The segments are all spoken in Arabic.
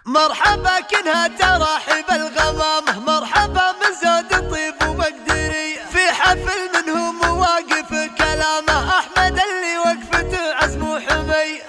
مرحبا كنها ترحب الغمامة، مرحبا من زود طيب ومقدري، في حفل منه مواقف كلامه، أحمد اللي وقفته عزم وحمي.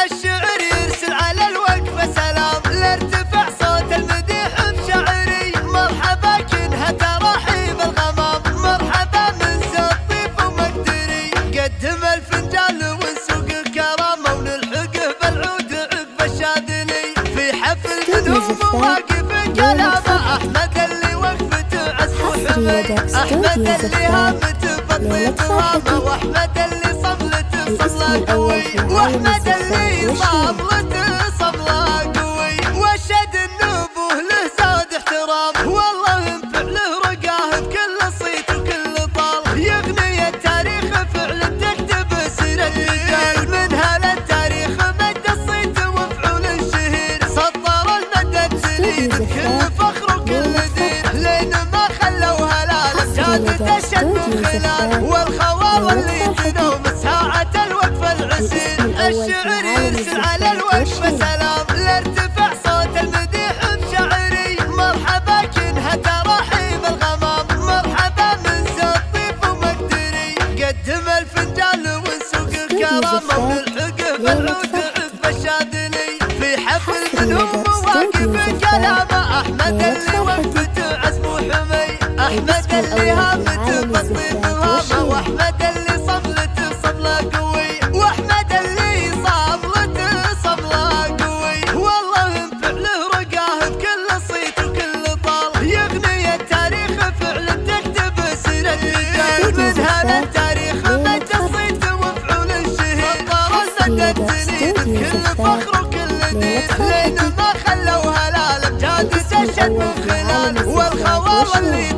الشعر يرسل على الوقفة سلام، لارتفع صوت المديح بشعري. مرحبا كنها ترحب الغمام، مرحبا من زود طيب ومقدري، قدم الفنجان ونسوق الكرامة ونلحقه بالعود عقب الشاذلي. في حفل منهم مواقف كلامه، أحمد اللي وقفته عزم وحمي، أحمد اللي هامته بالطيب هامه، وأحمد اللي صملته صمله قوي، وأحمد اللي صملته صمله قوي. واشهد النبوه له زاد احترام، والله ينفع له رقاه بكل صيت وكل طال. يغني التاريخ فعلا تكتب سير الرجال، منها للتاريخ مد الصيت وفعول الشهير. سطر المدى سنين بكل فخر وكل دين، لين ما خلوا هلال جادة الشد والخلال، والخواوة اللي تنوم ساعة الوقفة العسير. الشعر يرسل على الوقفة سلام، لارتفع صوت المديح بشعري. مرحبا كنها ترحيب الغمام، مرحبا من زود طيب ومقدري، قدم الفنجان ونسوق الكرامة ونلحقه بالعود عقب الشاذلي. في حفل منهم مواقف كلامه، أحمد اللي وقفته عزم وحمي، أحمد اللي هامته بالطيب هامه، وأحمد اللي صملته صمله قوي، وأحمد اللي صملته صمله قوي. والله ينفع له رقاه بكل صيت وكل طال. يغني التاريخ فعلا تكتب سير الرجال، منها للتاريخ مد الصيت وفعول الشهير. سطر المدى سنين بكل فخر وكل دين، لين ما خلوا هلال جادة الشد والخلال، والخواوة اللي